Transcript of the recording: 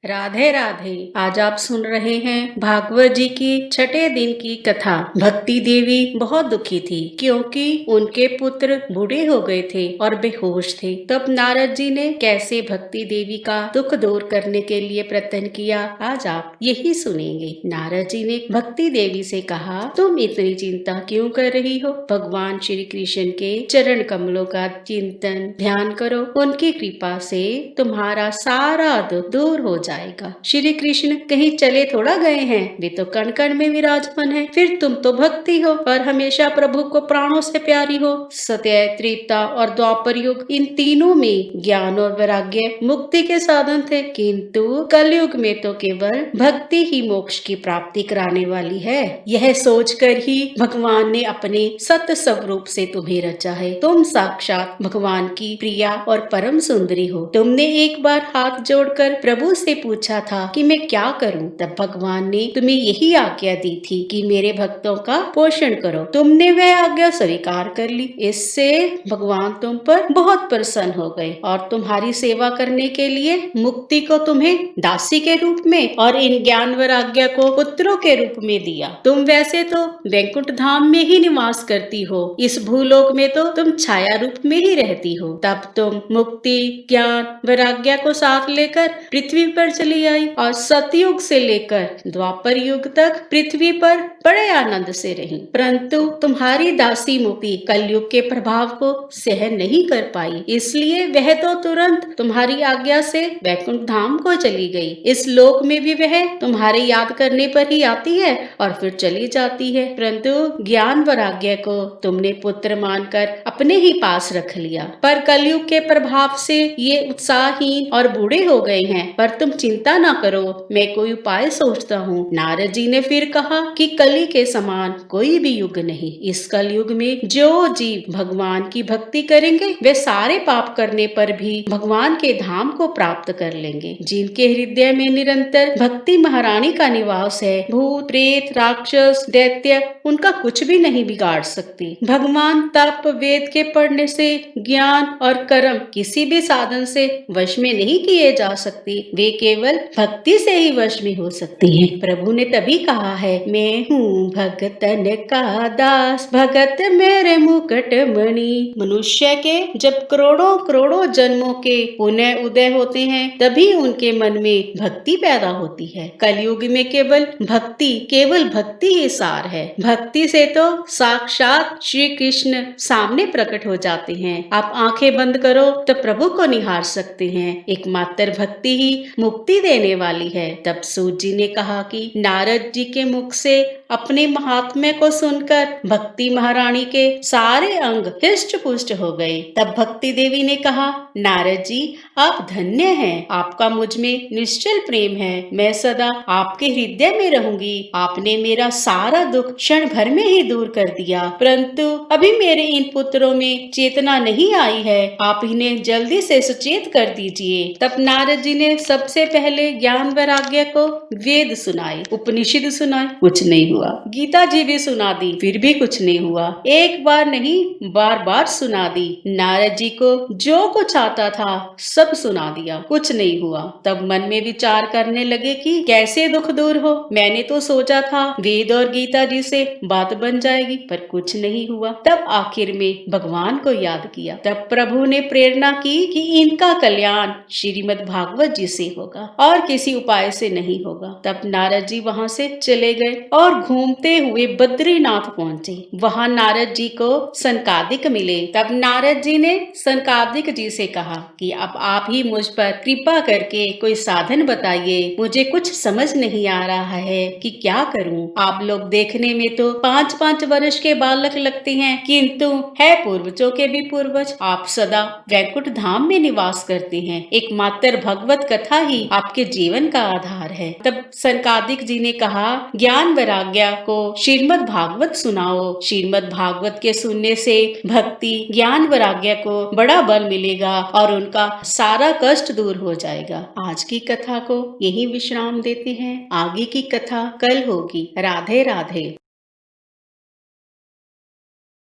राधे राधे। आज आप सुन रहे हैं भागवत जी की छठे दिन की कथा। भक्ति देवी बहुत दुखी थी क्योंकि उनके पुत्र बूढ़े हो गए थे और बेहोश थे। तब नारद जी ने कैसे भक्ति देवी का दुख दूर करने के लिए प्रयत्न किया, आज आप यही सुनेंगे। नारद जी ने भक्ति देवी से कहा, तुम इतनी चिंता क्यों कर रही हो? भगवान श्री कृष्ण के चरण कमलों का चिंतन ध्यान करो। उनकी कृपा से तुम्हारा सारा दुख दूर हो जाएगा। श्री कृष्ण कहीं चले थोड़ा गए हैं, वे तो कण कण में विराजमान है। फिर तुम तो भक्ति हो और हमेशा प्रभु को प्राणों से प्यारी हो। सत्य, त्रेता और द्वापर युग, इन तीनों में ज्ञान और वैराग्य मुक्ति के साधन थे, किंतु कलयुग में तो केवल भक्ति ही मोक्ष की प्राप्ति कराने वाली है। यह सोचकर ही भगवान ने अपने सत्य स्वरूप से तुम्हें रचा है। तुम साक्षात भगवान की प्रिया और परम सुंदरी हो। तुमने एक बार हाथ जोड़कर प्रभु से पूछा था कि मैं क्या करूं, तब भगवान ने तुम्हें यही आज्ञा दी थी कि मेरे भक्तों का पोषण करो। तुमने वह आज्ञा स्वीकार कर ली। इससे भगवान तुम पर बहुत प्रसन्न हो गए और तुम्हारी सेवा करने के लिए मुक्ति को तुम्हें दासी के रूप में और इन ज्ञान वैराग्य को पुत्रों के रूप में दिया। तुम वैसे तो वैकुंठ धाम में ही निवास करती हो, इस भूलोक में तो तुम छाया रूप में ही रहती हो। तब तुम मुक्ति, ज्ञान, वैराग्य को साथ लेकर पृथ्वी पर चली आई और सतयुग से लेकर द्वापर युग तक पृथ्वी पर बड़े आनंद से रही। परंतु तुम्हारी दासी मुक्ति कलयुग के प्रभाव को सहन नहीं कर पाई, इसलिए वह तो तुरंत तुम्हारी आज्ञा से वैकुंठ धाम को चली गई। इस लोक में भी वह तुम्हारे याद करने पर ही आती है और फिर चली जाती है। परंतु ज्ञान वैराग्य को तुमने पुत्र मानकर अपने ही पास रख लिया। पर कलयुग के प्रभाव से ये उत्साहहीन और बूढ़े हो गए हैं। पर तुम चिंता ना करो, मैं कोई उपाय सोचता हूँ। नारद जी ने फिर कहा कि कली के समान कोई भी युग नहीं। इस कलयुग में जो जीव भगवान की भक्ति करेंगे वे सारे पाप करने पर भी भगवान के धाम को प्राप्त कर लेंगे। जिनके हृदय में निरंतर भक्ति महारानी का निवास है, भूत, प्रेत, राक्षस, दैत्य उनका कुछ भी नहीं बिगाड़ सकती। भगवान तप, वेद के पढ़ने से, ज्ञान और कर्म किसी भी साधन से वश में नहीं किए जा सकती। वे केवल भक्ति से ही वश में हो सकती हैं। प्रभु ने तभी कहा है, मैं हूँ भगतन का दास, भगत मेरे मुकुट मणि। मनुष्य के जब करोड़ों करोड़ों जन्मों के पुनः उदय होते हैं, तभी उनके मन में भक्ति पैदा होती है। कलयुग में केवल भक्ति ही सार है। भक्ति से तो साक्षात श्री कृष्ण सामने प्रकट हो जाते हैं। आप आंखें बंद करो तो प्रभु को निहार सकते हैं। एकमात्र भक्ति ही मुक्ति देने वाली है। तब सूत जी ने कहा कि नारद जी के मुख से अपने महात्म्य को सुनकर भक्ति महारानी के सारे अंग हिष्ट पुष्ट हो गए। तब भक्ति देवी ने कहा, नारद जी आप धन्य हैं, आपका मुझ में निश्चल प्रेम है। मैं सदा आपके हृदय में रहूंगी। आपने मेरा सारा दुख क्षण भर में ही दूर कर दिया। परंतु अभी मेरे इन पुत्रों में चेतना नहीं आई है, आप इन्हें जल्दी से सचेत कर दीजिए। तब नारद जी ने सबसे पहले ज्ञान वैराग्य को वेद सुनाए, उपनिषद सुनाए, कुछ नहीं हुआ। गीता जी भी सुना दी, फिर भी कुछ नहीं हुआ। एक बार नहीं बार बार सुना दी। नारद जी को जो कुछ आता था सब सुना दिया, कुछ नहीं हुआ। तब मन में विचार करने लगे कि कैसे दुख दूर हो। मैंने तो सोचा था वेद और गीता जी से बात बन जाएगी, पर कुछ नहीं हुआ। तब आखिर में भगवान को याद किया। तब प्रभु ने प्रेरणा की कि इनका कल्याण श्रीमद् भागवत जी से होगा और किसी उपाय से नहीं होगा। तब नारद जी वहाँ से चले गए और घूमते हुए बद्रीनाथ पहुँचे। वहाँ नारद जी को सनकादिक मिले। तब नारद जी ने सनकादिक जी से कहा कि अब आप ही मुझ पर कृपा करके कोई साधन बताइए, मुझे कुछ समझ नहीं आ रहा है कि क्या करूं। आप लोग देखने में तो 5-5 वर्ष के बालक लगते हैं, किंतु है पूर्वजों के भी पूर्वज। आप सदा वैकुंठ धाम में निवास करते हैं। एकमात्र भगवत कथा ही आपके जीवन का आधार है। तब सनकादिक जी ने कहा, ज्ञान वैराग्य को श्रीमद् भागवत सुनाओ। श्रीमद् भागवत के सुनने से भक्ति, ज्ञान वैराग्य को बड़ा बल मिलेगा और उनका सारा कष्ट दूर हो जाएगा। आज की कथा को यही विश्राम देते हैं, आगे की कथा कल होगी। राधे राधे।